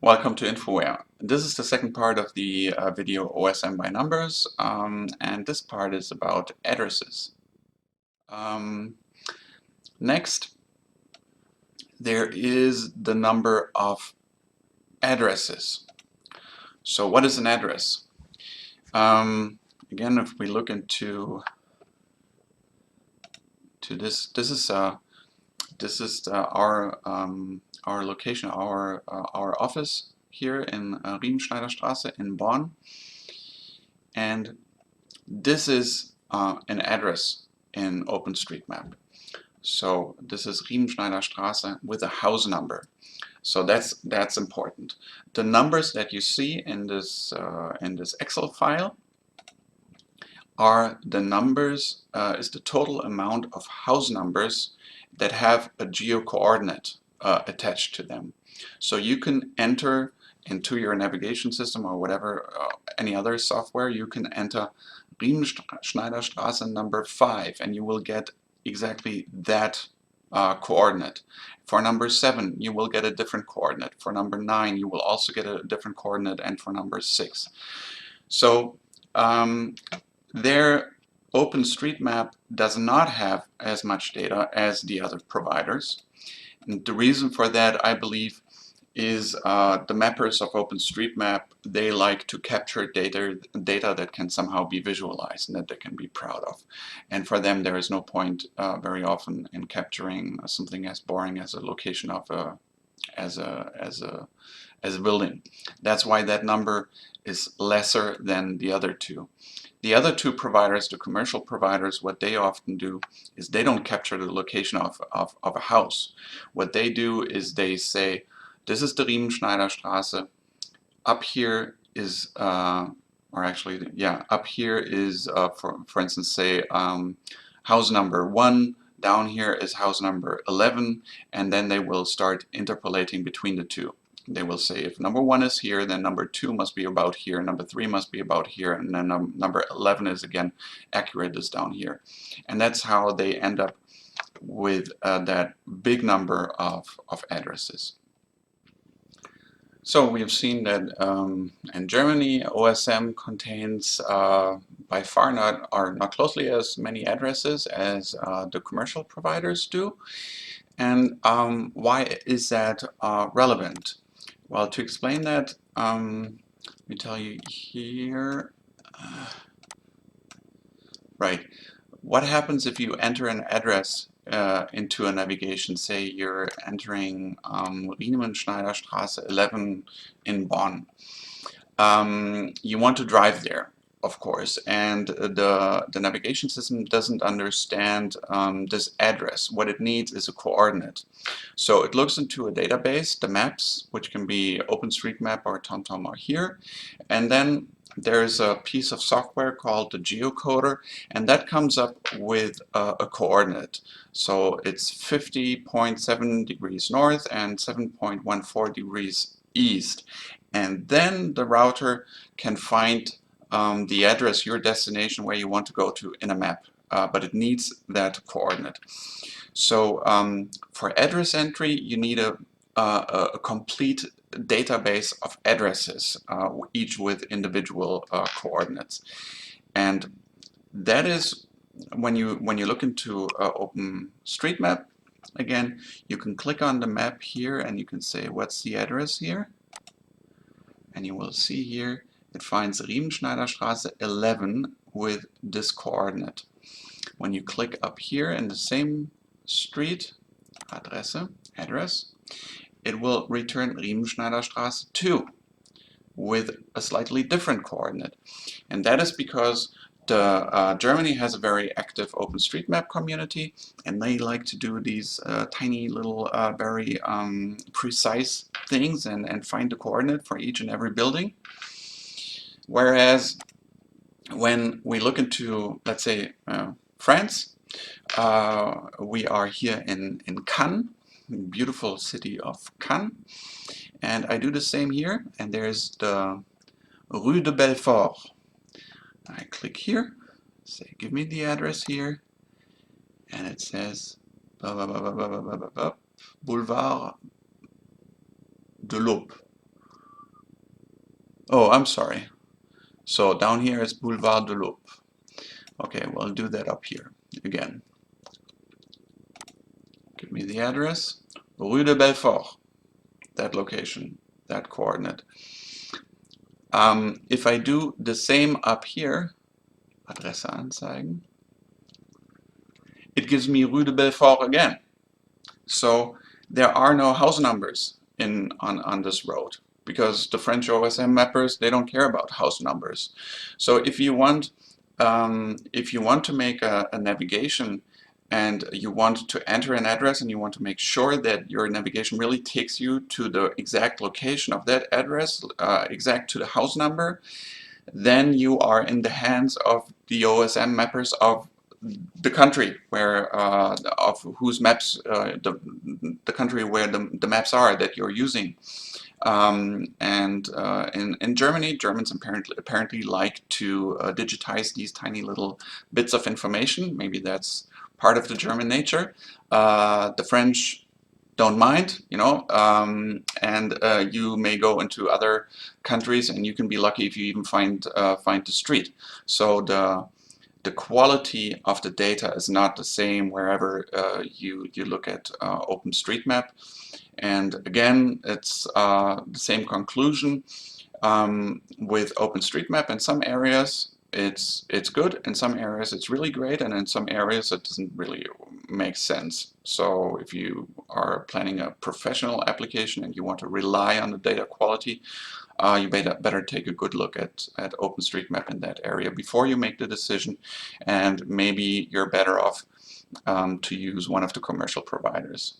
Welcome to InfoWare. This is the second part of the video OSM by numbers, and this part is about addresses. Next, there is the number of addresses. So what is an address? Again, if we look into this is our location, our office here in Riemenschneiderstraße in Bonn, and this is an address in OpenStreetMap. So this is Riemenschneiderstraße with a house number. So that's important. The numbers that you see in this Excel file are the numbers, is the total amount of house numbers that have a geo-coordinate attached to them. So you can enter into your navigation system or whatever, any other software, you can enter Riemenschneiderstraße number 5 and you will get exactly that coordinate. For number 7 you will get a different coordinate. For number 9 you will also get a different coordinate, and for number 6. So their OpenStreetMap does not have as much data as the other providers. And the reason for that, I believe, is the mappers of OpenStreetMap, they like to capture data that can somehow be visualized and that they can be proud of. And for them, there is no point very often in capturing something as boring as a location of a building. That's why that number is lesser than the other two. The other two providers, the commercial providers, what they often do is they don't capture the location of a house. What they do is they say, this is the Riemenschneiderstraße, up here is, up here is, for instance, say, house number 1, down here is house number 11, and then they will start interpolating between the two. They will say if number 1 is here, then number 2 must be about here, number 3 must be about here, and then number 11 is again accurate, is down here. And that's how they end up with that big number of addresses. So we've seen that in Germany, OSM contains by far not closely as many addresses as the commercial providers do. And why is that relevant? Well, to explain that, let me tell you here. Right. What happens if you enter an address into a navigation? Say you're entering Riemenschneiderstraße 11 in Bonn. You want to drive there, of course, and the navigation system doesn't understand this address. What it needs is a coordinate. So it looks into a database, the maps, which can be OpenStreetMap or TomTom or here, and then there's a piece of software called the geocoder, and that comes up with a coordinate. So it's 50.7 degrees north and 7.14 degrees east. And then the router can find the address, your destination, where you want to go to in a map, but it needs that coordinate. So for address entry, you need a complete database of addresses, each with individual coordinates. And that is when you look into OpenStreetMap, again, you can click on the map here and you can say, what's the address here? And you will see here it finds Riemenschneiderstraße 11 with this coordinate. When you click up here in the same street, address, it will return Riemenschneiderstraße 2 with a slightly different coordinate. And that is because Germany has a very active OpenStreetMap community, and they like to do these tiny little very precise things and find the coordinate for each and every building. Whereas when we look into, let's say, France, we are here in Cannes, beautiful city of Cannes, and I do the same here, and there's the Rue de Belfort. I click here, say give me the address here, and it says Boulevard de l'Aube. Oh, I'm sorry. So down here is Boulevard de l'Aube. Okay, we'll do that up here again. Give me the address. Rue de Belfort, that location, that coordinate. If I do the same up here, Adresse anzeigen, it gives me Rue de Belfort again. So there are no house numbers on this road because the French OSM mappers, they don't care about house numbers. So if you want to make a navigation and you want to enter an address and you want to make sure that your navigation really takes you to the exact location of that address, exact to the house number, then you are in the hands of the OSM mappers of the country where of whose maps the country where the maps are that you're using. In Germany, Germans apparently like to digitize these tiny little bits of information. Maybe that's part of the German nature. The French don't mind, you know, and you may go into other countries and you can be lucky if you even find the street. So the quality of the data is not the same wherever you look at OpenStreetMap. And again, it's the same conclusion with OpenStreetMap. In some areas, it's good. In some areas, it's really great, and in some areas, it doesn't really make sense. So if you are planning a professional application and you want to rely on the data quality, you better take a good look at OpenStreetMap in that area before you make the decision, and maybe you're better off to use one of the commercial providers.